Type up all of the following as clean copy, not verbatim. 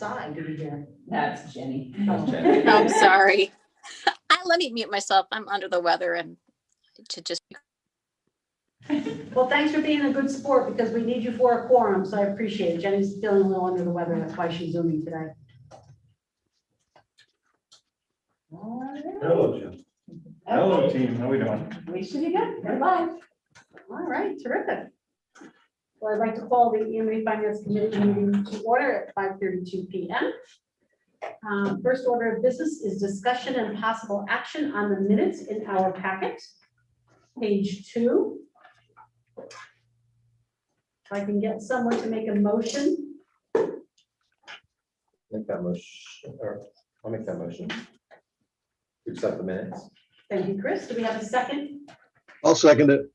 sigh did we hear? That's Jenny. I'm sorry. Let me mute myself. I'm under the weather and to just. Well, thanks for being a good sport because we need you for a quorum, so I appreciate it. Jenny's feeling a little under the weather. That's why she's zooming today. All right. Hello, Jim. Hello, team. How we doing? We should be good. We're live. All right, terrific. Well, I'd like to call the Amity Finance Committee meeting to order at 5:32 p.m. First order of business is discussion and possible action on the minutes in our packet. Page 2. If I can get someone to make a motion. Make that motion, or I'll make that motion. To accept the minutes. Thank you, Chris. Do we have a second? I'll second it.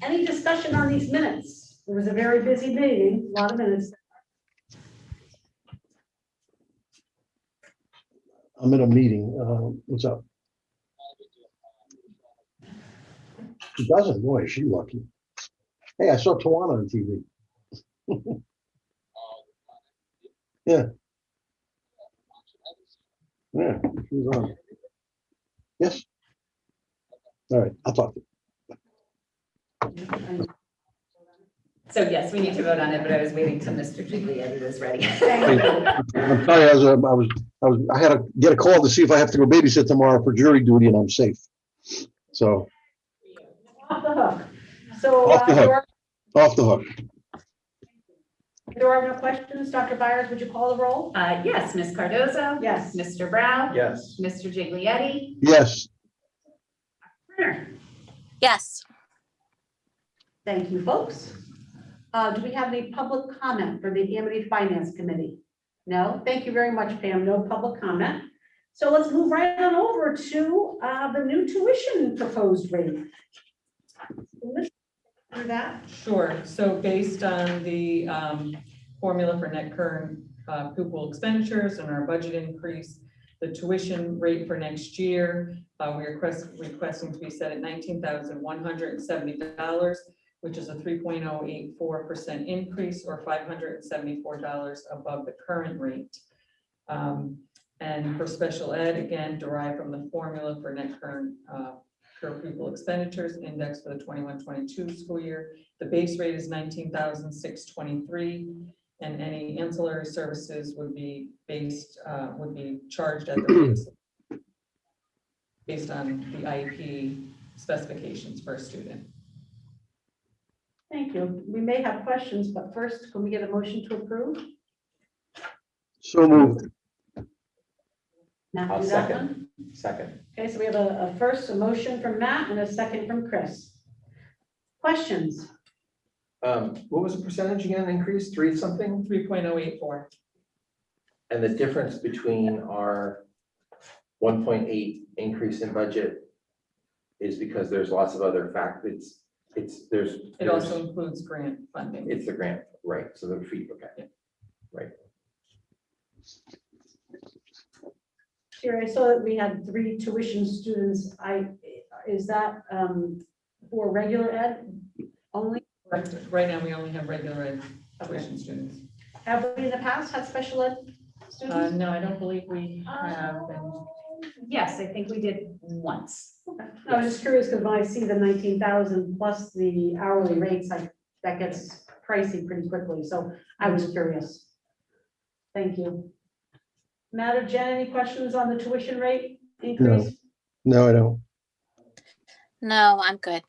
Any discussion on these minutes? It was a very busy meeting, a lot of minutes. I'm in a meeting. What's up? She doesn't. Boy, is she lucky. Hey, I saw Tawana on TV. Yeah. Yeah, she was on. Yes. All right, I'll talk to you. So yes, we need to vote on it, but I was waiting till Mr. Giglietti was ready. I'm sorry, I had to get a call to see if I have to go babysit tomorrow for jury duty and I'm safe. So. Off the hook. So Off the hook. Off the hook. there are no questions. Dr. Byers, would you call the roll? Yes, Ms. Cardozo. Yes. Mr. Brown. Yes. Mr. Giglietti. Yes. Turner. Yes. Thank you, folks. Do we have any public comment for the Amity Finance Committee? No? Thank you very much, Pam. No public comment. So let's move right on over to the new tuition proposed rate. Do that. Sure. So based on the formula for net current pupil expenditures and our budget increase, the tuition rate for next year, we're requesting to be set at $19,170, which is a 3.084% increase or $574 above the current rate. And for special ed, again, derived from the formula for net current per pupil expenditures index for the 21-22 school year. The base rate is $19,623, and any ancillary services would be charged at the rates based on the IEP specifications for a student. Thank you. We may have questions, but first, can we get a motion to approve? So moved. Matt, I'll do that second. one? Second. Okay, so we have a motion from Matt and a second from Chris. Questions? What was the percentage again increase? 3 something? 3.084. And the difference between our 1.8 increase in budget is because there's lots of other factors. It also includes grant funding. It's the grant, right? So the fee, okay. Yeah. Right. Here, I saw that we had 3 tuition students. Is that for regular ed only? Correct. Right now, we only have regular ed tuition students. Have we in the past had special ed students? No, I don't believe we have. Yes, I think we did once. Okay. I was just curious because when I see the 19,000 plus the hourly rates, that gets pricey pretty quickly. So I was curious. Thank you. Matt or Jen, any questions on the tuition rate increase? No, I don't. No, I'm good.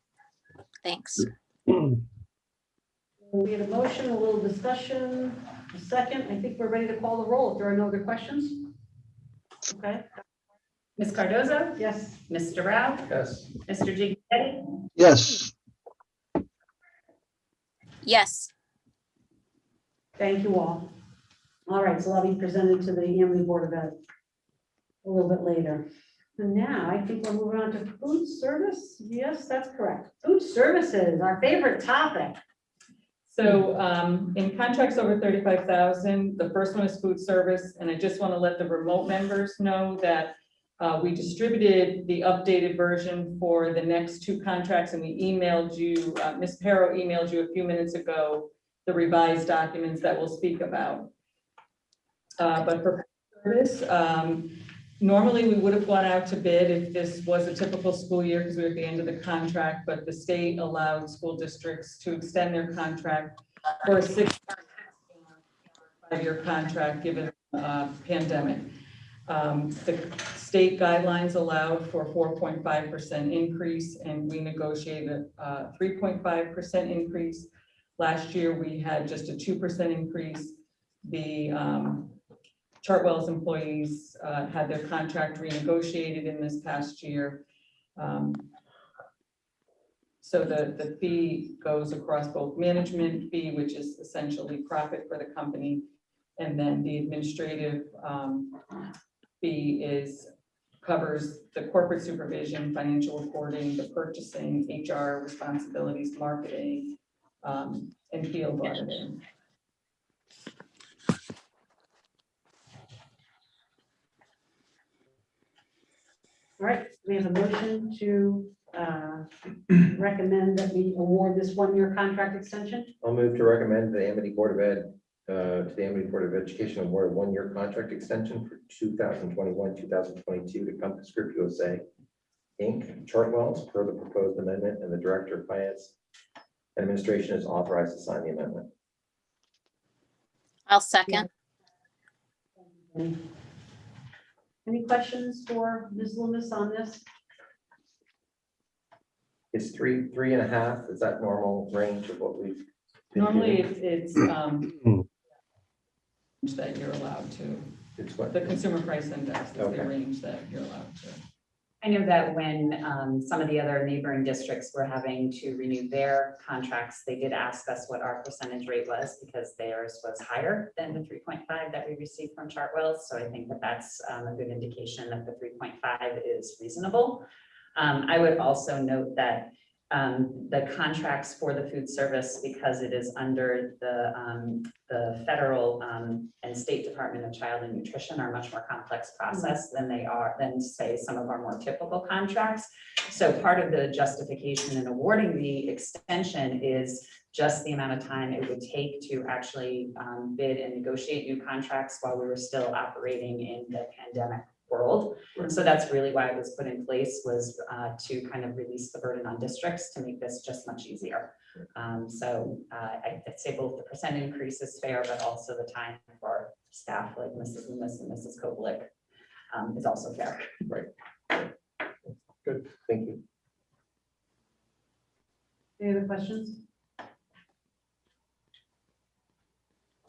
Thanks. We had a motion, a little discussion, a second. I think we're ready to call the roll if there are no other questions. Okay. Ms. Cardozo. Yes. Mr. Brown. Yes. Mr. Giglietti. Yes. Yes. Thank you all. All right, so that'll be presented to the Amity Board of Ed a little bit later. And now I think we're moving on to food service. Yes, that's correct. Food services, our favorite topic. So in contracts over 35,000, the first one is food service. And I just want to let the remote members know that we distributed the updated version for the next 2 contracts and we emailed you, Ms. Perro emailed you a few minutes ago the revised documents that we'll speak about. But for service, normally we would have gone out to bid if this was a typical school year because we were at the end of the contract, but the state allowed school districts to extend their contract for a 5-year contract given pandemic. The state guidelines allowed for 4.5% increase, and we negotiated a 3.5% increase. Last year, we had just a 2% increase. The Chartwell's employees had their contract renegotiated in this past year. So the fee goes across both management fee, which is essentially profit for the company, and then the administrative fee covers the corporate supervision, financial reporting, the purchasing, HR responsibilities, marketing, and field auditing. All right, we have a motion to recommend that we award this one-year contract extension. I'll move to recommend the Amity Board of Ed, to the Amity Board of Education award a 1-year contract extension for 2021-2022 to Compass Group USA, Inc., Chartwell's per the proposed amendment, and the Director of Finance and Administration is authorized to sign the amendment. I'll second. Any questions for Ms. Loomis on this? Is 3.5, is that normal range of what we've? been Normally, doing? it's that you're allowed to, It's what? the consumer price index is Okay. the range that you're allowed to. I know that when some of the other neighboring districts were having to renew their contracts, they did ask us what our percentage rate was because theirs was higher than the 3.5 that we received from Chartwell. So I think that that's a good indication that the 3.5 is reasonable. I would also note that the contracts for the food service, because it is under the federal and state Department of Child and Nutrition, are much more complex process than say some of our more typical contracts. So part of the justification in awarding the extension is just the amount of time it would take to actually bid and negotiate new contracts while we were still operating in the pandemic world. So that's really why it was put in place, was to kind of release the burden on districts to make this just much easier. So I'd say both the percent increase is fair, but also the time for staff like Mrs. Loomis and Mrs. Koblick is also fair. Right. Good, thank you. Any other questions?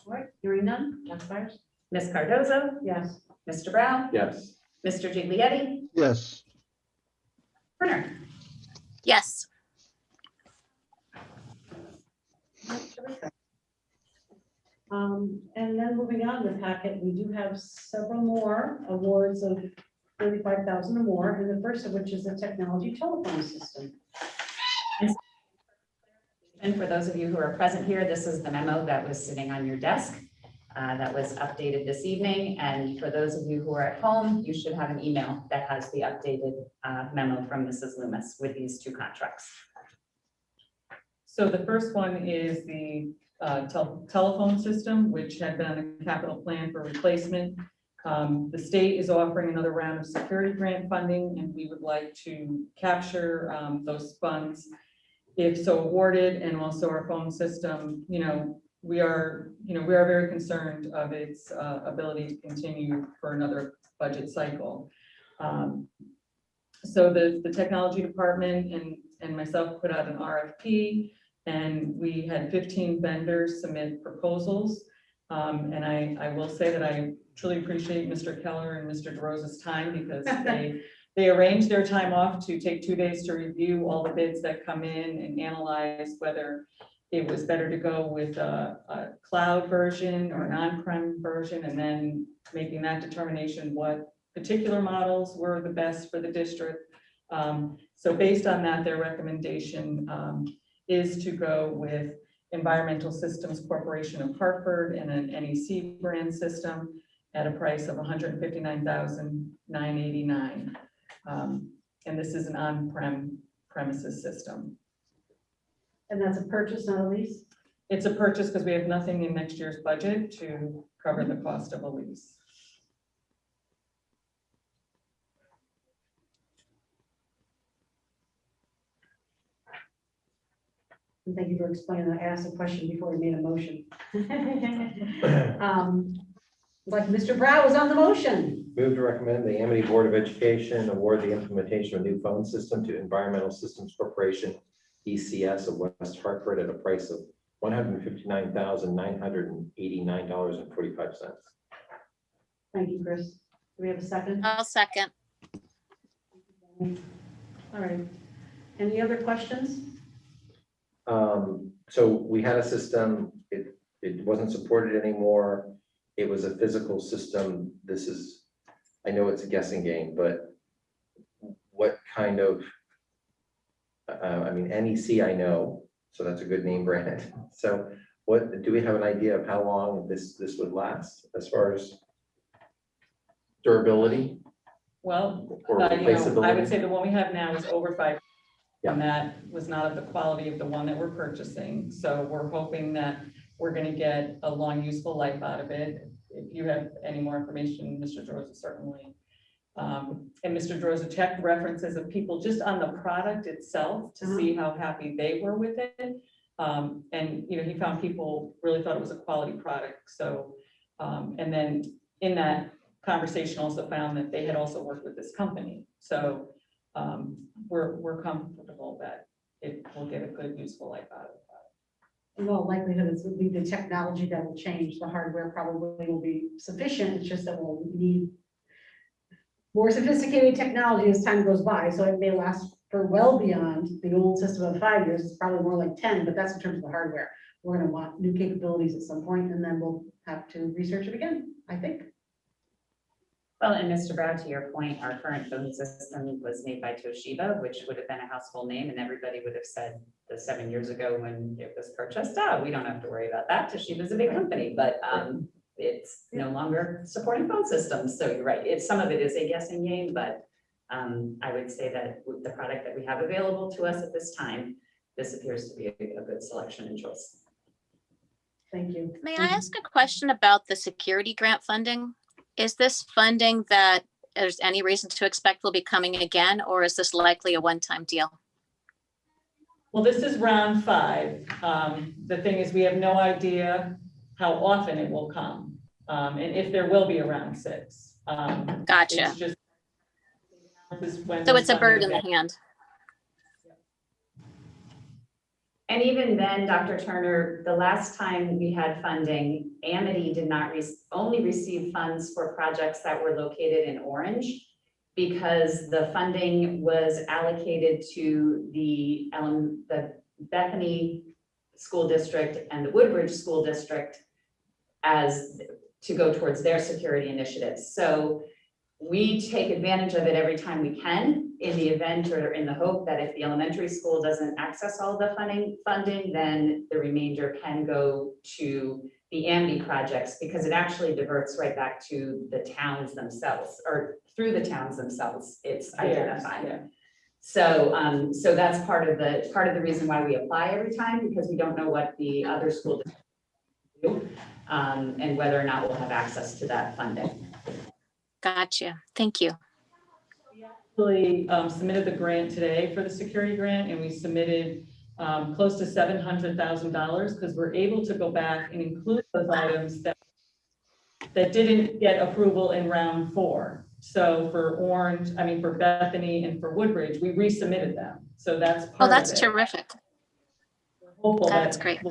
All right, hearing none, Ms. Byers? Ms. Cardozo, Yes. Mr. Brown, Yes. Mr. Giglietti, Yes, Turner. Yes, And then moving on in the packet, we do have several more awards of 35,000 or more, and the first of which is the technology telephone system. And for those of you who are present here, this is the memo that was sitting on your desk that was updated this evening. And for those of you who are at home, you should have an email that has the updated memo from Mrs. Loomis with these two contracts. So the first one is the telephone system, which had been on a capital plan for replacement. The state is offering another round of security grant funding, and we would like to capture those funds if so awarded. And also our phone system, we are very concerned of its ability to continue for another budget cycle. So the technology department and myself put out an RFP, and we had 15 vendors submit proposals. And I will say that I truly appreciate Mr. Keller and Mr. DeRosa's time, because they arranged their time off to take 2 days to review all the bids that come in and analyze whether it was better to go with a cloud version or an on-prem version, and then making that determination what particular models were the best for the district. So based on that, their recommendation is to go with Environmental Systems Corporation of Hartford and an NEC brand system at a price of $159,989. And this is an on-prem premises system. And that's a purchase, not a lease? It's a purchase because we have nothing in next year's budget to cover the cost of a lease. And thank you for explaining that. I asked a question before we made a motion. Like Mr. Brown was on the motion. Move to recommend the Amity Board of Education award the implementation of a new phone system to Environmental Systems Corporation, ECS of West Hartford at a price of $159,989.45. Thank you, Chris. Do we have a second? I'll second. All right. Any other questions? So we had a system, it wasn't supported anymore. It was a physical system. This is, I know it's a guessing game, but what kind of, I mean, NEC I know, so that's a good name brand. So what, do we have an idea of how long this would last as far as durability? Well, Or I would replaceability? say the one we have now is over 5. Yeah. And that was not of the quality of the one that we're purchasing. So we're hoping that we're going to get a long useful life out of it. If you have any more information, Mr. Droza certainly. And Mr. Droza checked references of people just on the product itself to see how happy they were with it. And, you know, he found people really thought it was a quality product. So, and then in that conversation also found that they had also worked with this company. So we're comfortable that it will get a good useful life out of it. In all likelihood, it's will be the technology that will change. The hardware probably will be sufficient. It's just that we'll need more sophisticated technology as time goes by. So it may last for well beyond the old system of 5 years. It's probably more like 10, but that's in terms of the hardware. We're going to want new capabilities at some point, and then we'll have to research it again, I think. Well, and Mr. Brown, to your point, our current phone system was made by Toshiba, which would have been a household name, and everybody would have said the 7 years ago when it was purchased, oh, we don't have to worry about that. Toshiba's a big company, but it's no longer supporting phone systems. So you're right. Some of it is a guessing game, but I would say that with the product that we have available to us at this time, this appears to be a good selection and choice. Thank you. May I ask a question about the security grant funding? Is this funding that there's any reason to expect will be coming again, or is this likely a one-time deal? Well, this is round 5. The thing is, we have no idea how often it will come, and if there will be a round 6. Gotcha. It's just, So it's a bird in the hand. And even then, Dr. Turner, the last time we had funding, Amity did not only receive funds for projects that were located in Orange, because the funding was allocated to the Bethany School District and the Woodbridge School District as to go towards their security initiatives. So we take advantage of it every time we can, in the event or in the hope that if the elementary school doesn't access all the funding, then the remainder can go to the Amity projects, because it actually diverts right back to the towns themselves, or through the towns themselves, it's identified. Yeah. So, so that's part of the reason why we apply every time, because we don't know what the other school districts do, and whether or not we'll have access to that funding. Gotcha. Thank you. We submitted the grant today for the security grant, and we submitted close to $700,000, because we're able to go back and include those items that didn't get approval in round 4. So for for Bethany and for Woodbridge, we resubmitted them. So that's part of it. Oh, that's terrific. We're hopeful That's that- great.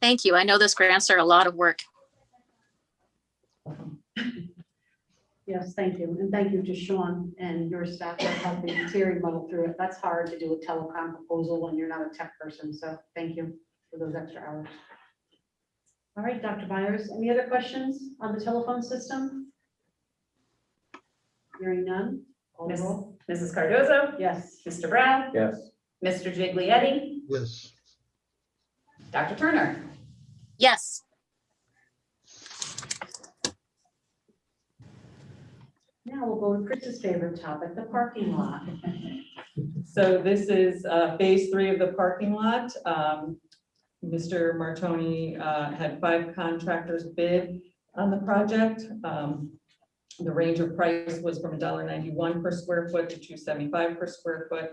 Thank you. I know those grants are a lot of work. Yes, thank you. And thank you to Sean and your staff for helping Terry muddle through it. That's hard to do a telecom proposal when you're not a tech person. So thank you for those extra hours. All right, Dr. Byers, any other questions on the telephone system? Hearing none. Call the roll. Mrs. Cardozo? Yes. Mr. Brown? Yes. Mr. Giglietti? Yes. Dr. Turner? Yes. Now we'll go to Chris's favorite topic, the parking lot. So this is phase 3 of the parking lot. Mr. Martoni had 5 contractors bid on the project. The range of price was from $1.91 per square foot to $2.75 per square foot.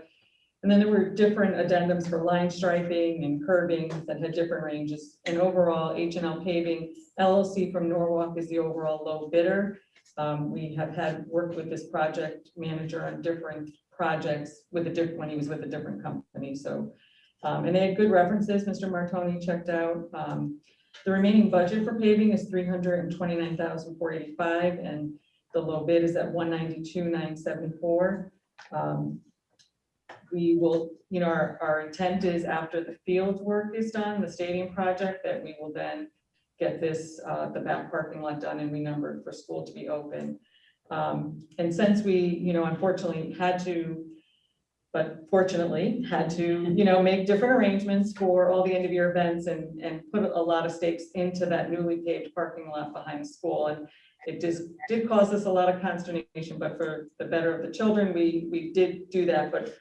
And then there were different addendums for line striping and curbing that had different ranges. And overall, H&L Paving LLC from Norwalk is the overall low bidder. We have had worked with this project manager on different projects with a different, when he was with a different company. So, and they had good references. Mr. Martoni checked out. The remaining budget for paving is $329,485, and the low bid is at $192,974. We will, you know, our intent is after the field work is done, the stadium project, that we will then get this, the back parking lot done and renumbered for school to be open. And since we, you know, unfortunately had to, but fortunately had to, you know, make different arrangements for all the end of year events and put a lot of stakes into that newly paved parking lot behind the school. And it just did cause us a lot of consternation, but for the better of the children, we did do that. But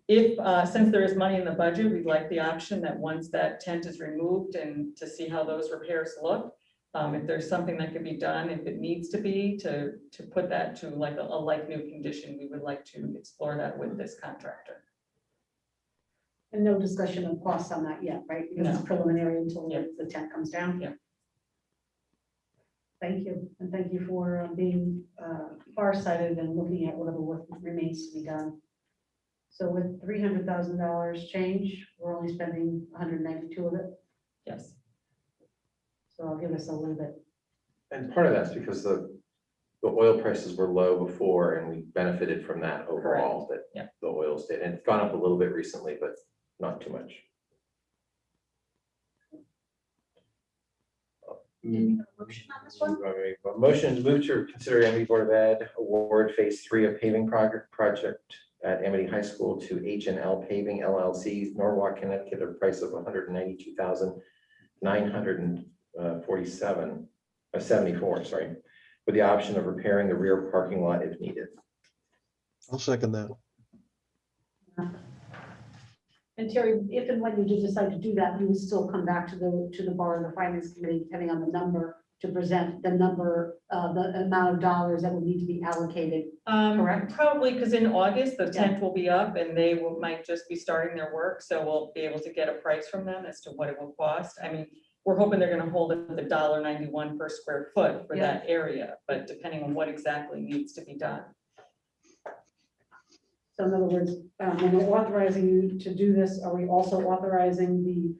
if, since there is money in the budget, we'd like the option that once that tent is removed and to see how those repairs look. If there's something that could be done, if it needs to be, to put that to like a like new condition, we would like to explore that with this contractor. And no discussion of costs on that yet, right? Because it's preliminary until Yeah. the tent comes down. Yeah. Thank you, and thank you for being farsighted and looking at whatever work remains to be done. So with $300,000 change, we're only spending 192 of it, Yes. so I'll give us a little bit. And part of that's because the oil prices were low before and we benefited from that overall, that Yeah. the oil stayed, and it's gone up a little bit recently, but not too much. Do we have a motion on this one? A motion to move to consider Amity Board of Ed award phase 3 of paving project at Amity High School to H&L Paving LLC, Norwalk, Connecticut, at a price of $192,974, sorry, with the option of repairing the rear parking lot if needed. I'll second that. And Terry, if and when you do decide to do that, you would still come back to the bar and the finance committee, depending on the number, to present the number, the amount of dollars that would need to be allocated. Correct. Probably because in August, the tent will be up and they might just be starting their work. So we'll be able to get a price from them as to what it will cost. I mean, we're hoping they're going to hold it at the $1.91 per square foot for that area, but depending on what exactly needs to be done. So in other words, when we're authorizing you to do this, are we also authorizing the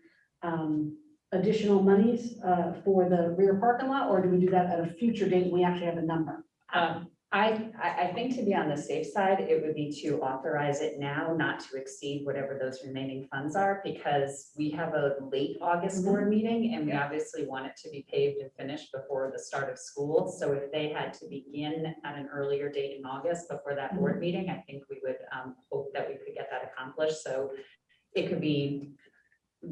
additional monies for the rear parking lot, or do we do that at a future date when we actually have a number? I think to be on the safe side, it would be to authorize it now, not to exceed whatever those remaining funds are, because we have a late August board meeting and we obviously want it to be paved and finished before the start of school. So if they had to begin at an earlier date in August before that board meeting, I think we would hope that we could get that accomplished. So it could be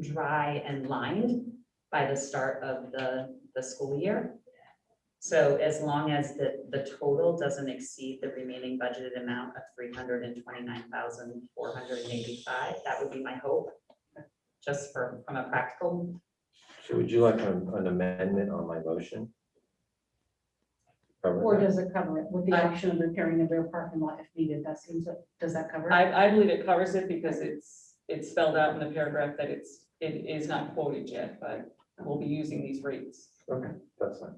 dry and lined by the start of the school year. So as long as the total doesn't exceed the remaining budgeted amount of $329,485, that would be my hope, just from a practical. So would you like an amendment on my motion? Cover Or that? does it cover it with the option of repairing the rear parking lot if needed? That seems, does that cover it? I believe it covers it because it's spelled out in the paragraph that it is not quoted yet, but we'll be using these rates. Okay, that's fine.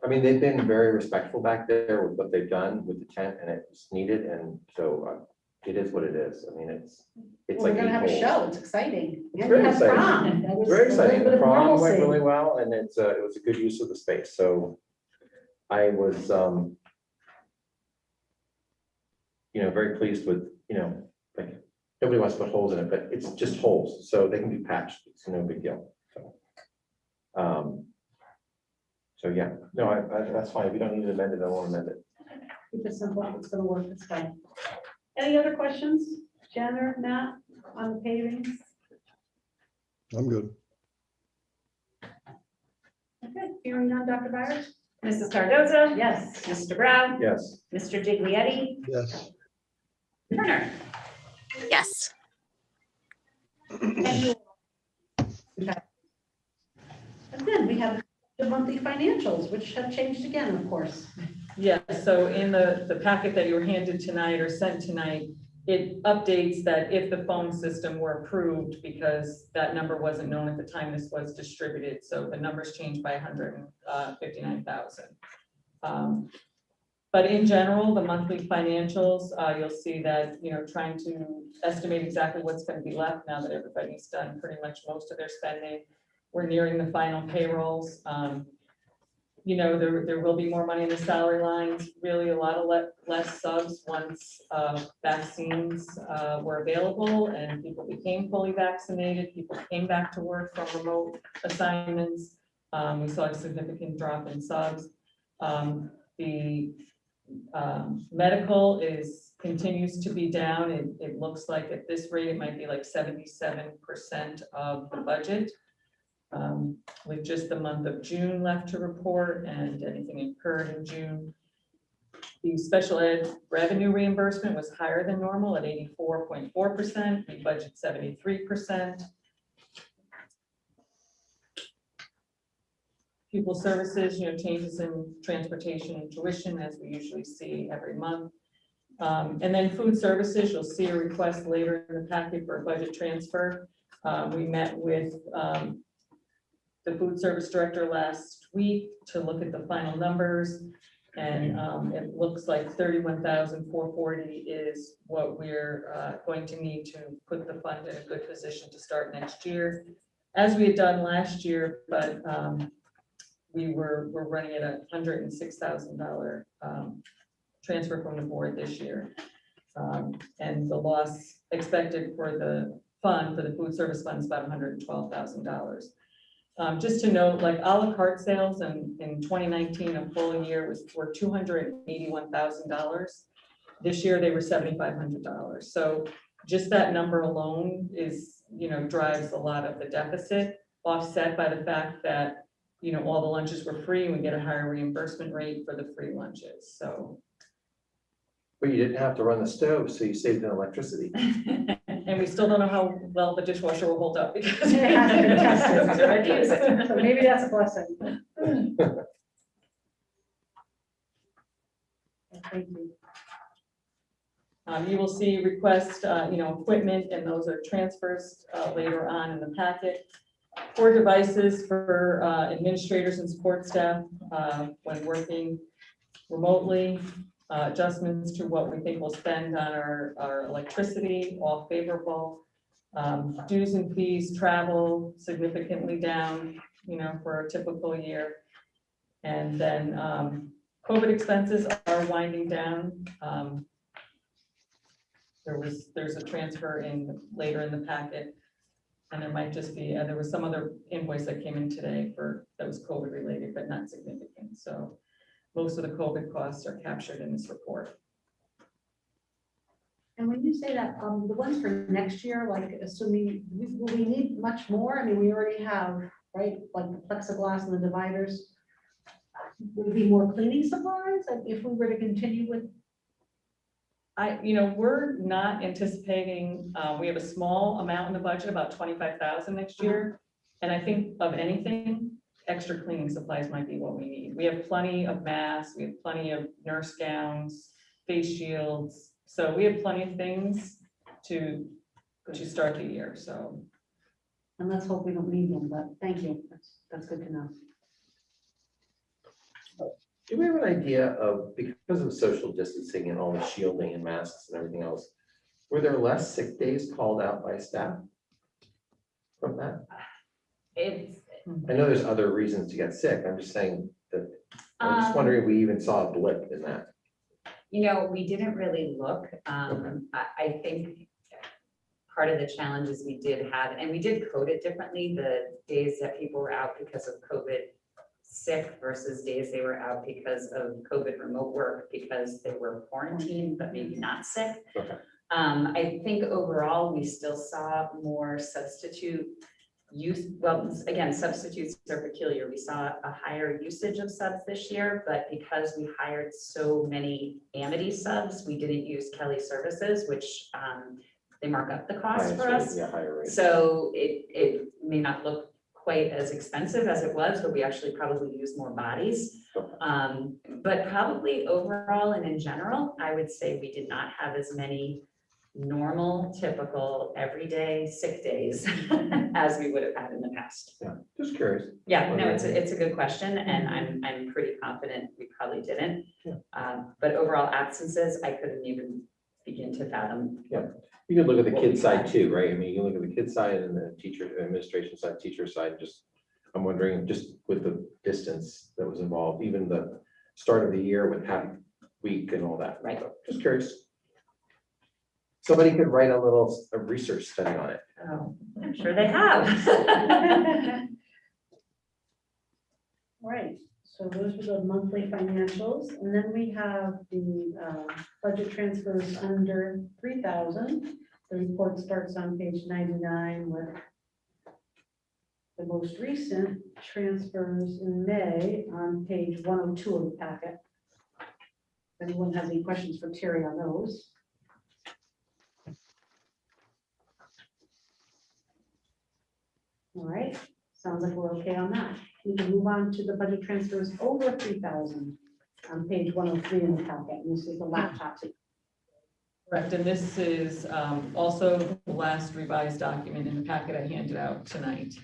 I mean, they've been very respectful back there with what they've done with the tent, and it was needed, and so it is what it is. I mean, it's Well, like we're gonna have a 8 holes. show. It's exciting. It's And very we have exciting. prom. That was Very a little exciting. bit The of prom went normalcy. really well, and it was a good use of the space. So I was, very pleased with, like, nobody wants to put holes in it, but it's just holes, so they can be patched. It's no big deal. So yeah, no, that's fine. If you don't need to amend it, I won't amend it. Keep it simple. If it's gonna work, it's fine. Any other questions? Jen or Matt on the paving? I'm good. Okay, hearing none, Dr. Byers? Mrs. Cardoza? Yes. Mr. Brown? Yes. Mr. Giglietti? Yes. Turner. Yes. And then we have the monthly financials, which have changed again, of course. Yeah, so in the packet that you were handed tonight or sent tonight, it updates that if the phone system were approved, because that number wasn't known at the time this was distributed, so the numbers changed by 159,000. But in general, the monthly financials, you'll see that, trying to estimate exactly what's going to be left now that everybody's done pretty much most of their spending. We're nearing the final payrolls. There will be more money in the salary lines, really a lot of less subs once vaccines were available and people became fully vaccinated, people came back to work from remote assignments. We saw a significant drop in subs. The medical continues to be down. It looks like at this rate, it might be like 77% of the budget. With just the month of June left to report and anything incurred in June. The special ed revenue reimbursement was higher than normal at 84.4%. We budget 73%. Pupil services, changes in transportation and tuition as we usually see every month. And then food services, you'll see a request later in the packet for a budget transfer. We met with the food service director last week to look at the final numbers. And it looks like 31,440 is what we're going to need to put the fund in a good position to start next year, as we had done last year, but we're running at $106,000 transfer from the board this year. And the loss expected for the fund, for the food service fund, is about $112,000. Just to note, like a la carte sales in 2019, a full year were $281,000. This year they were $7,500. So just that number alone is, drives a lot of the deficit, offset by the fact that, all the lunches were free and we get a higher reimbursement rate for the free lunches. So. But you didn't have to run the stove, so you saved in electricity. And we still don't know how well the dishwasher will hold up because. It hasn't been tested. So maybe that's a blessing. Thank you. You will see request, equipment, and those are transfers later on in the packet. 4 devices for administrators and support staff when working remotely. Adjustments to what we think we'll spend on our electricity, all favorable. Dues and fees, travel significantly down, for a typical year. And then COVID expenses are winding down. There's a transfer later in the packet. And there might just be, there was some other invoice that came in today that was COVID related, but not significant. So most of the COVID costs are captured in this report. And when you say that, the ones for next year, like assuming, will we need much more? I mean, we already have, right, like the plexiglass and the dividers. Would it be more cleaning supplies if we were to continue with? We're not anticipating, we have a small amount in the budget, about 25,000 next year. And I think of anything, extra cleaning supplies might be what we need. We have plenty of masks, we have plenty of nurse gowns, face shields. So we have plenty of things to start the year, so. And let's hope we don't need them, but thank you. That's good to know. Do we have an idea of, because of social distancing and all the shielding and masks and everything else, were there less sick days called out by staff from that? I know there's other reasons to get sick. I'm just saying that, I'm just wondering if we even saw a blip in that. We didn't really look. I think part of the challenges we did have, and we did code it differently, the days that people were out because of COVID sick versus days they were out because of COVID remote work because they were quarantined, but maybe not sick. Okay. I think overall, we still saw more substitute use, well, again, substitutes are peculiar. We saw a higher usage of subs this year, but because we hired so many Amity subs, we didn't use Kelly Services, which they mark up the cost for us. Yeah, higher rate. So it may not look quite as expensive as it was, but we actually probably use more bodies. But probably overall and in general, I would say we did not have as many normal, typical, everyday sick days as we would have had in the past. Yeah, just curious. Yeah, no, it's a good question, and I'm pretty confident we probably didn't. Yeah. But overall absences, I couldn't even begin to fathom. Yeah, you could look at the kid side too, right? I mean, you can look at the kid side and the teacher, administration side, teacher side, just, I'm wondering, just with the distance that was involved, even the start of the year with half week and all that. Right. So, just curious. Somebody could write a research study on it. Oh, I'm sure they have. Right, so those were the monthly financials, and then we have the budget transfers under 3,000. The report starts on page 99 with the most recent transfers in May on page 102 of the packet. If anyone has any questions for Terry on those. All right, sounds like we're okay on that. We can move on to the budget transfers over 3,000 on page 103 in the packet. And this is the laptops. Correct, and this is also the last revised document in the packet I handed out tonight.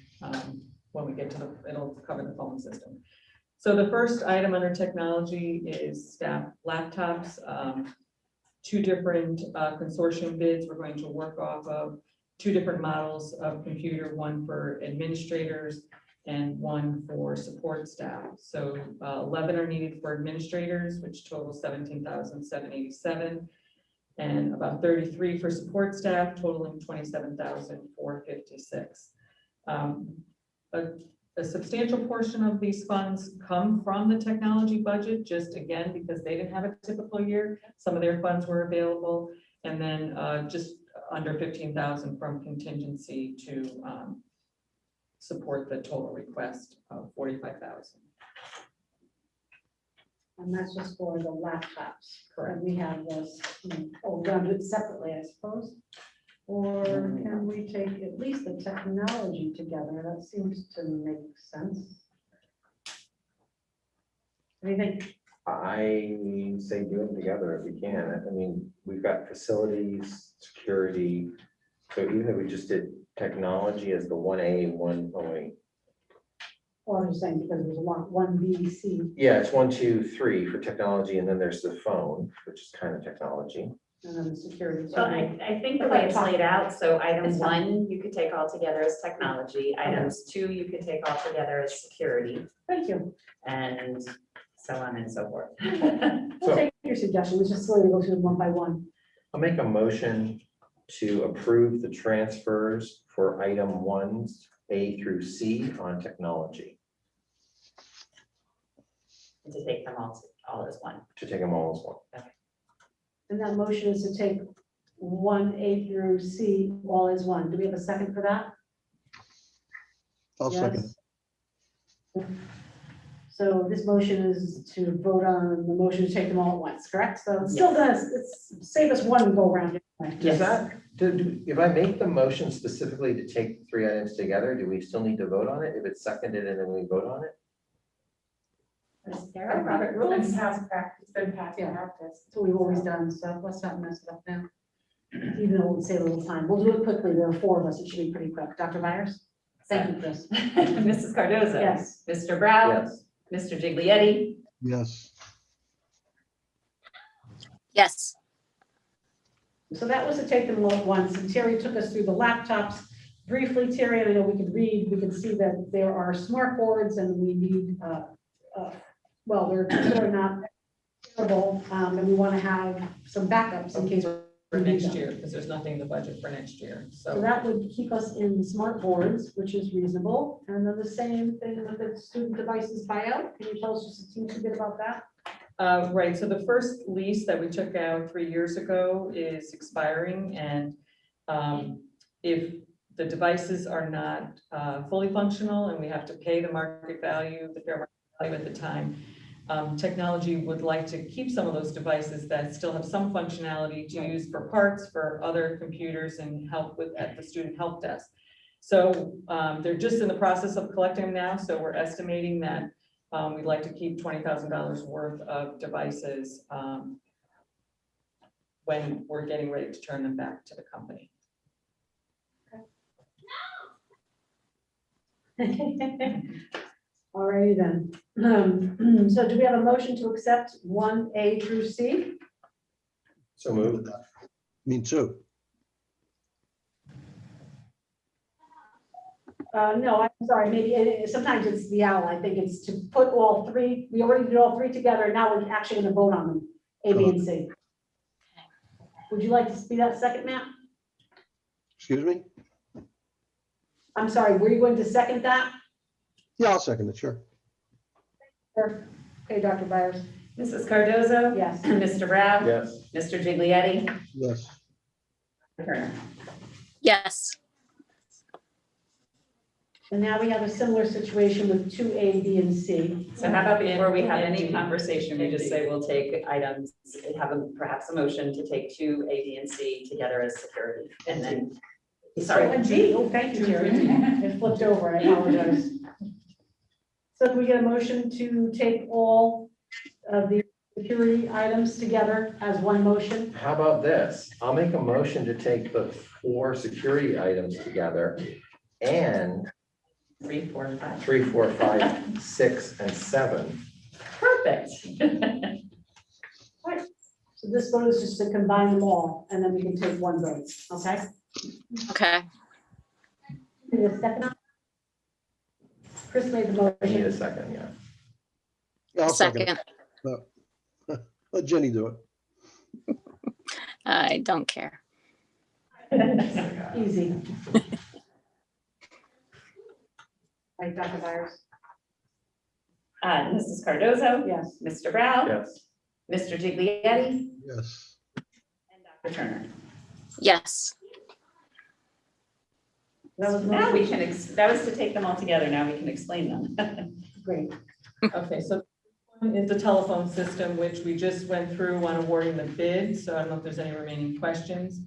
When we get to it'll cover the phone system. So the first item under technology is staff laptops. Two different consortium bids we're going to work off of. Two different models of computer, one for administrators and one for support staff. So 11 are needed for administrators, which totals 17,787, and about 33 for support staff, totaling 27,456. A substantial portion of these funds come from the technology budget, just again, because they didn't have a typical year. Some of their funds were available, and then just under 15,000 from contingency to support the total request of 45,000. And that's just for the laptops. Correct. And we have this, we're gonna do it separately, I suppose. Or can we take at least the technology together? That seems to make sense. What do you think? I say do them together if we can. I mean, we've got facilities, security. So even if we just did technology as the 1A, 108. Well, I'm just saying because there's a lot, 1B, Yeah, it's 1, 2, 3 for technology, and then there's the phone, which is kind of technology. and then the security. Well, I think the way it's laid out, so item 1, you could take all together as technology. Items 2, you could take all together as security, Thank you. and so on and so forth. We'll take your suggestion. Let's just slowly go through them one by one. I'll make a motion to approve the transfers for item 1s, A through C on technology, And to take them all as one. to take them all as one. And that motion is to take 1A through C all as one. Do we have a second for that? I'll second. Yes. So this motion is to vote on the motion to take them all at once, correct? So it still does, it's save us one go round. Does that, if I make the motion specifically to take 3 items together, do we still need to vote on it if it's seconded and then we vote on it? Is there a Robert rules? Past practice, been past practice. That's what we've always done, so let's not mess it up now. Even though it would save a little time. We'll do it quickly. There are 4 of us. It should be pretty quick. Dr. Byers? Thank you, Chris. Mrs. Cardoza? Yes. Mr. Brown? Yes. Mr. Giglietti? Yes. Yes. So that was to take them all at once, and Terry took us through the laptops. Briefly, Terry, I know we could read, we could see that there are smart boards and we need, well, they're not terrible, and we want to have some backups in case. For next year, because there's nothing in the budget for next year, So so. that would keep us in smart boards, which is reasonable. And then the same thing with the student devices buyout. Can you tell us just a teensy bit about that? Right, so the first lease that we took out 3 years ago is expiring, and if The devices are not fully functional, and we have to pay the market value, the fair market value at the time. Technology would like to keep some of those devices that still have some functionality to use for parts for other computers and help with at the student help desk. So they're just in the process of collecting them now. So we're estimating that we'd like to keep $20,000 worth of devices when we're getting ready to turn them back to the company. All righty then. So do we have a motion to accept 1A through C? So moved. Me too. No, I'm sorry, maybe sometimes it's the owl. I think it's to put all three, we already did all three together. Now we're actually going to vote on them, A, B, and C. Would you like to be that second, Matt? Excuse me? I'm sorry, were you going to second that? Yeah, I'll second it, sure. Or- Okay, Dr. Byers. Mrs. Cardozo? Yes. Mr. Brown? Yes. Mr. Giglietti? Yes. Turner? Yes. And now we have a similar situation with 2A, B, and C. So how about before we have any Indeed. conversation, we just Indeed. say we'll take items, have perhaps a motion to take 2, A, B, and C together as security, and then, sorry. And G, oh, thank you, Terry. It flipped over, I apologize. So can we get a motion to take all of the security items together as one motion? How about this? I'll make a motion to take the 4 security items together and 3, 4, and 5. 3, 4, 5, 6, and 7. Perfect. So this vote is just to combine them all, and then we can take one vote, okay? Okay. Need a second? Chris made the I need a motion. second, yeah. Yeah, I'll second Second. it. Let Jenny do it. I don't care. Easy. Right, Dr. Byers? Mrs. Cardozo? Yes. Mr. Brown? Yes. Mr. Giglietti? Yes. And Dr. Turner? Yes. That was Now motion. we can, that was to take them all together, now we can explain them. Great. Okay, so one is the telephone system, which we just went through on awarding the bid, so I don't know if there's any remaining questions.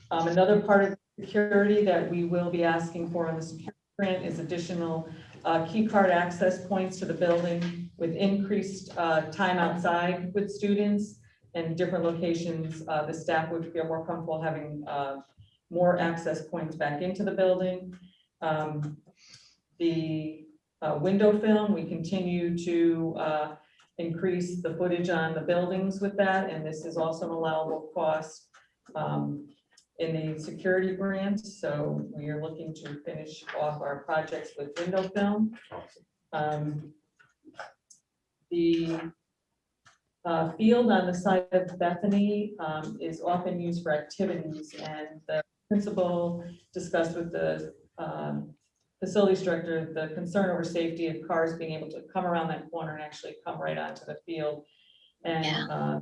Another part of security that we will be asking for on the security grant is additional key card access points to the building with increased time outside with students and different locations. The staff would feel more comfortable having more access points back into the building. The window film, we continue to increase the footage on the buildings with that, and this is also an allowable cost in the security grant. So we are looking to finish off our projects with window film. The field on the side of Bethany is often used for activities, and the principal discussed with the facilities director the concern over safety of cars being able to come around that corner and actually come right onto the field and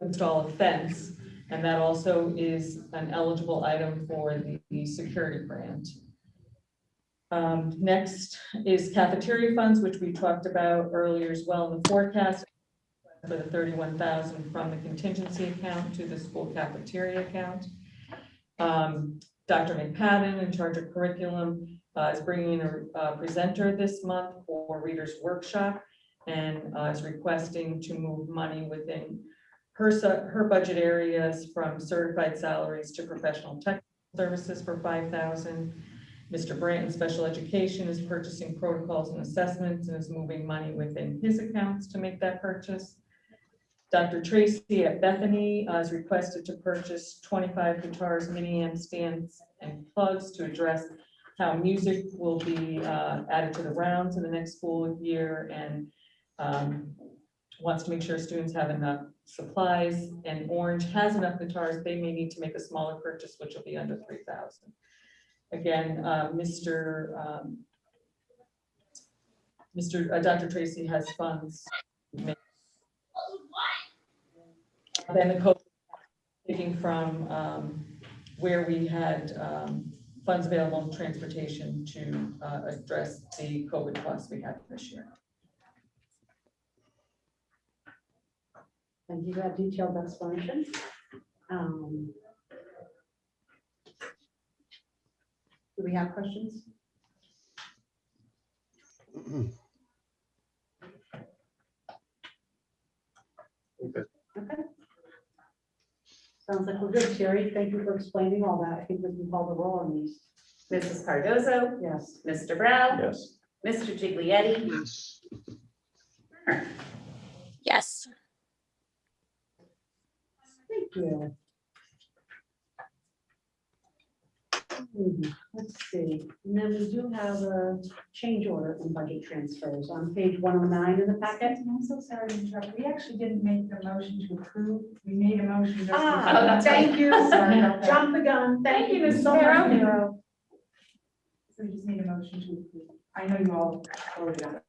install a fence. And that also is an eligible item for the security grant. Next is cafeteria funds, which we talked about earlier as well in the forecast for the 31,000 from the contingency account to the school cafeteria account. Dr. McPadden, in charge of curriculum, is bringing in a presenter this month for Reader's Workshop and is requesting to move money within her budget areas from certified salaries to professional technical services for 5,000. Mr. Brandt in special education is purchasing protocols and assessments and is moving money within his accounts to make that purchase. Dr. Tracy at Bethany is requested to purchase 25 guitars, mini amp stands, and plugs to address how music will be added to the rounds in the next school year, and wants to make sure students have enough supplies. And Orange has enough guitars. They may need to make a smaller purchase, which will be under 3,000. Again, Dr. Tracy has funds. Then the code taking from where we had funds available in transportation to address the COVID costs we had this year. Thank you for that detailed explanation. Do we have questions? Okay. Okay. Sounds like we're good, Sherry. Thank you for explaining all that. I think we can call the roll on these. Mrs. Cardozo, Yes. Mr. Brown, Yes. Mr. Giglietti, Yes. Yes. Thank you. Let's see, and then we do have a change order in budget transfers on page 109 in the packet. I'm so sorry to interrupt. We actually didn't make the motion to approve. We made a motion just. that's Thank you. Sorry about that. Jump the gun. Thank you, Ms. So much, Sarah. Nero. So we just made a motion to approve. I know you all voted on it.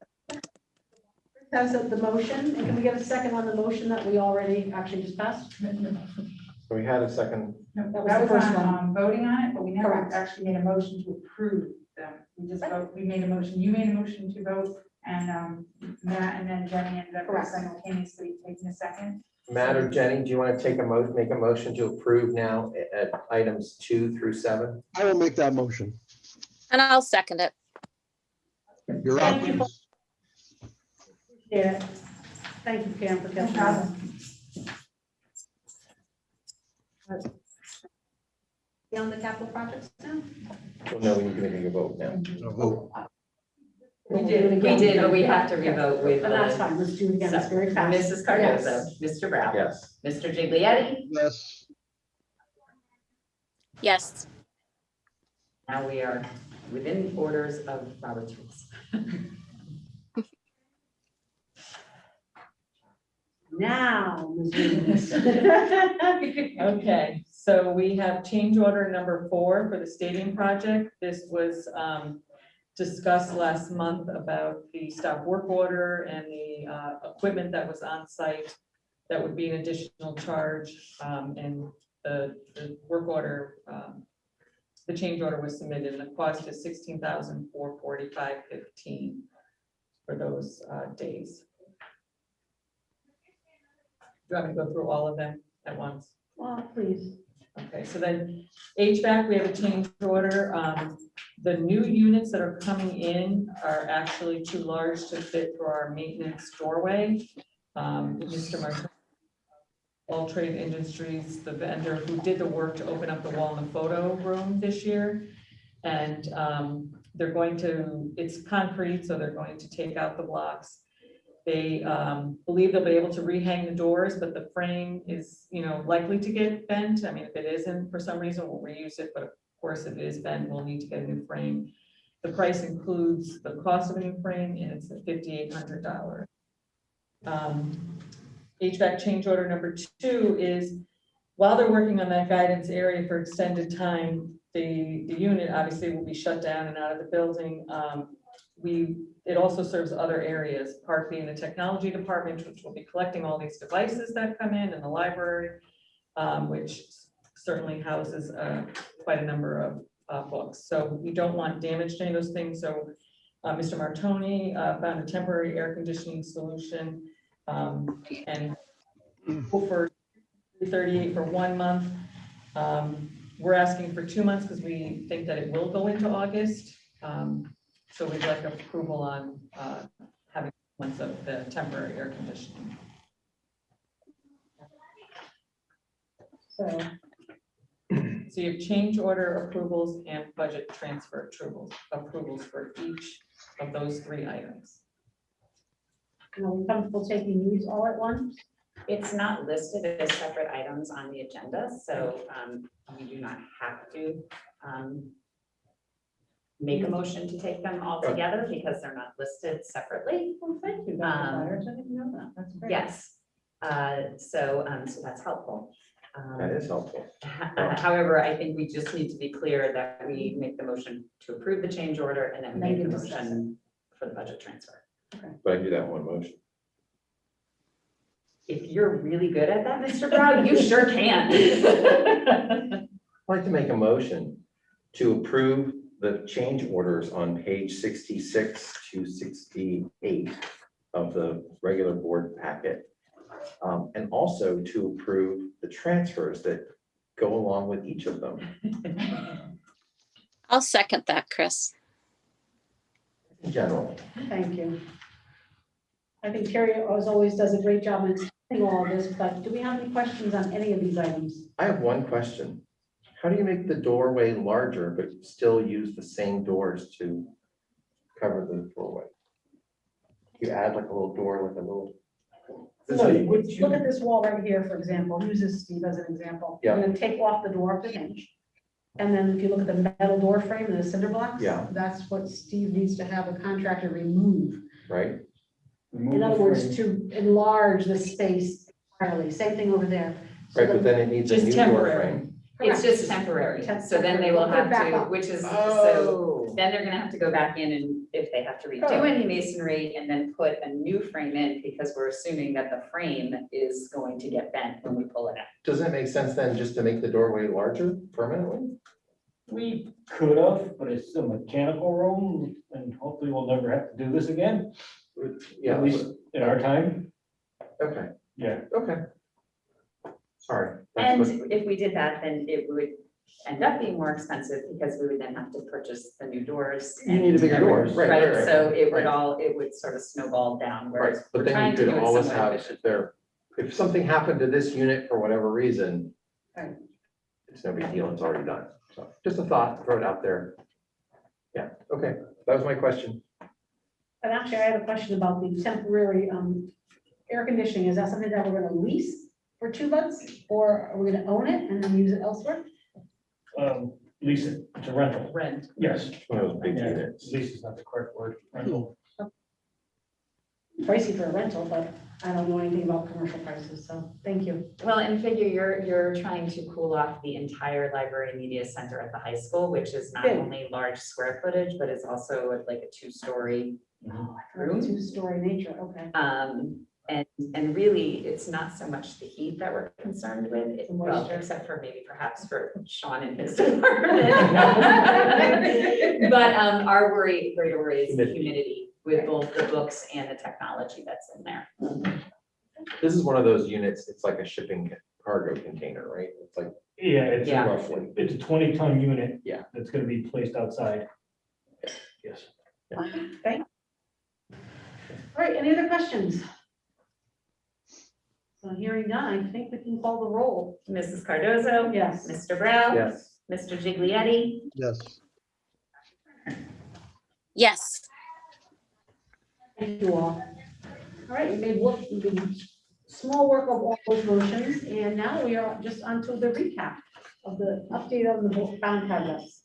That's the motion, and can we get a second on the motion that we already actually just passed? So we had a second, No, That was that the was first on voting on it, but we never Correct. actually made a motion to approve them. We made a motion, you made a motion to vote, and Matt and then Jenny ended up Correct. simultaneously taking a second. Matt or Jenny, do you want to make a motion to approve now at items 2 through 7? I will make that motion. And I'll second it. You're up. Thank you. Yeah. Thank you, Karen, for No catching that. problem. Be on the capital projects now? Well, no, we need to make a vote now. A vote. we did, but we have to revote with. But that's fine, let's do it again, it's very fast. Mrs. Cardozo, Mr. Brown, Yes. Mr. Giglietti, Yes. Yes. now we are within orders of Robert's rules. Now, Ms. Williams. Okay, so we have change order number 4 for the stadium project. This was discussed last month about the stop work order and the equipment that was on site. That would be an additional charge, and the work order, the change order was submitted, and the cost is $16,445.15 for those days. Do you want me to go through all of them at once? Well, please. Okay, so then HVAC, we have a change order. The new units that are coming in are actually too large to fit for our maintenance doorway. Mr. Martin, All Trade Industries, the vendor who did the work to open up the wall in the photo room this year. And they're going to, it's concrete, so they're going to take out the blocks. They believe they'll be able to rehang the doors, but the frame is, likely to get bent. I mean, if it isn't, for some reason, we'll reuse it, but of course, if it is bent, we'll need to get a new frame. The price includes the cost of a new frame, and it's at $5,800. HVAC change order number 2 is, while they're working on that guidance area for extended time, the unit obviously will be shut down and out of the building. It also serves other areas, part being the technology department, which will be collecting all these devices that come in, and the library, which certainly houses quite a number of books. So we don't want damage to any of those things. So Mr. Martoni found a temporary air conditioning solution, and for $38 for 1 month. We're asking for 2 months because we think that it will go into August. So we'd like approval on having months of the temporary air conditioning. So, So you have change order approvals and budget transfer approvals for each of those 3 items. are we comfortable taking these all at once? It's not listed as separate items on the agenda, so you do not have to make a motion to take them all together because they're not listed separately. Well, thank you, Dr. Byers. I didn't know that. That's great. Yes, so that's helpful. That is helpful. However, I think we just need to be clear that we make the motion to approve the change order and then make the motion for the budget transfer. But I do that in one motion. If you're really good at that, Mr. Brown, you sure can. I'd like to make a motion to approve the change orders on page 66 to 68 of the regular board packet. And also to approve the transfers that go along with each of them. I'll second that, Chris. In general, Thank you. I think Terry, as always, does a great job in explaining all of this, but do we have any questions on any of these items? I have one question. How do you make the doorway larger but still use the same doors to cover the doorway? You add like a little door, like a little. So look at this wall right here, for example, use this, Steve, as an example. Yeah. I'm gonna take off the door of the hinge. And then if you look at the metal door frame and the cinder blocks. Yeah. That's what Steve needs to have a contractor remove. Right? In other words, to enlarge the space entirely, same thing over there. So Right, but then it needs a Just new door temporary. frame. It's Correct. just temporary, Temp- so then they will temporary. have We'll put it to, back up. which is, so Oh. then they're gonna have to go back in and if they have to redo Oh. any masonry and then put a new frame in, because we're assuming that the frame is going to get bent when we pull it out. Doesn't it make sense then just to make the doorway larger permanently? We could have, but it's a mechanical room and hopefully we'll never have to do this again, Yeah, at least in our time. okay, Yeah. okay. Sorry. And That's what- if we did that, then it would end up being more expensive because we would then have to purchase the new doors. You need a bigger and- door, right, Right, right, so it would right. all, it would sort of snowball down, Right, whereas but we're then trying you to do could it always somewhat have, efficient. if something happened to this unit for whatever reason, Right. it's no big deal, it's already done. So just a thought, throw it out there. Yeah, okay, that was my question. But actually, I have a question about the temporary air conditioning. Is that something that we're gonna lease for 2 months? Or are we gonna own it and then use it elsewhere? Lease it, it's a rental. Rent. Yes. One of those big Yeah, units. Lease is not the correct word, rental. Pricey for a rental, but I don't know anything about commercial prices, so thank you. Well, and figure you're trying to cool off the entire library media center at the high school, which is not Big. only large square footage, but it's also like a 2-story room. 2-story nature, okay. And really, it's not so much the heat that we're concerned with, well, Moisture. except for maybe perhaps for Sean and his department. But our greater worry is the humidity with both the books and the technology that's in there. This is one of those units, it's like a shipping cargo container, right? It's like Yeah, it's Yeah. roughly. it's a 20-ton unit. Yeah. That's gonna be placed outside. Yes. All right, any other questions? So hearing none, I think we can call the roll. Mrs. Cardozo? Yes. Mr. Brown? Yes. Mr. Giglietti? Yes. Yes. Thank you all. All right, we made small work of all those motions, and now we are just onto the recap of the update on the bond progress.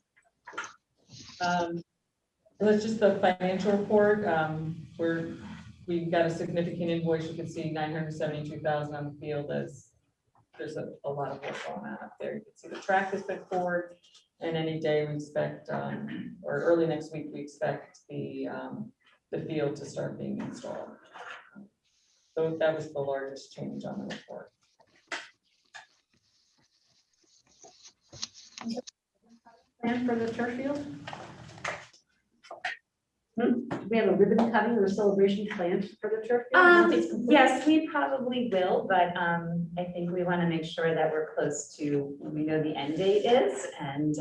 That's just the financial report. We got a significant invoice. You can see 972,000 on the field as there's a lot of work going on up there. You can see the track has been poured, and any day we expect, or early next week, we expect the field to start being installed. So that was the largest change on the report. Plan for the turf field? Do we have a ribbon cutting or a celebration planned for the turf field? once it's complete? Yes, we probably will, but I think we want to make sure that we're close to when we know the end date is, and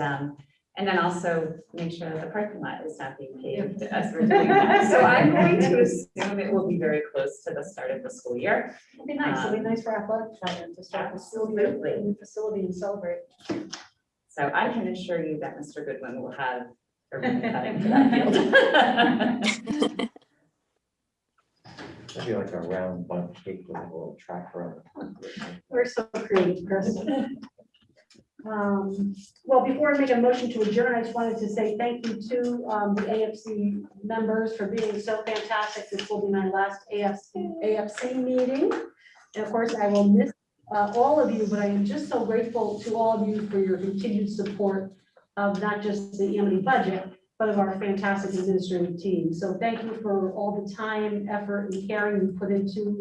then also make sure that the parking lot is not being paved as we're doing that. So I'm going to assume it will be very close to the start of the school year. It'd be nice, it'd be nice for athletic department to start the Absolutely. new facility and celebrate. So I can assure you that Mr. Goodwin will have a ribbon cutting for that field. That'd be like a round bundt cake with a little track around. We're so creative, Chris. Well, before I make a motion to adjourn, I just wanted to say thank you to the AFC members for being so fantastic. This will be my last AFC meeting. And of course, I will miss all of you, but I am just so grateful to all of you for your continued support of not just the Amity budget, but of our fantastic administrative team. So thank you for all the time, effort, and caring you put into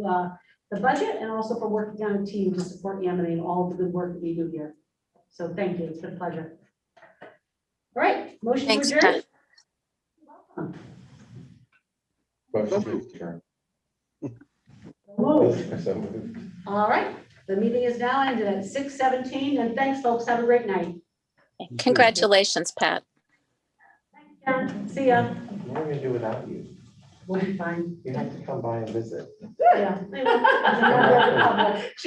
the budget, and also for working on a team to support Amity and all of the good work that we do here. So thank you, it's been a pleasure. right, motion to Thanks, adjourn. Pat. Motion to adjourn. Move. So moved. All right, the meeting is now ended at 6:17, and thanks, folks. Have a great night. Congratulations, Pat. Jen, see ya. What are we gonna do without you? We'll be fine. You have to come by and visit. Yeah. I will. As a member of the public.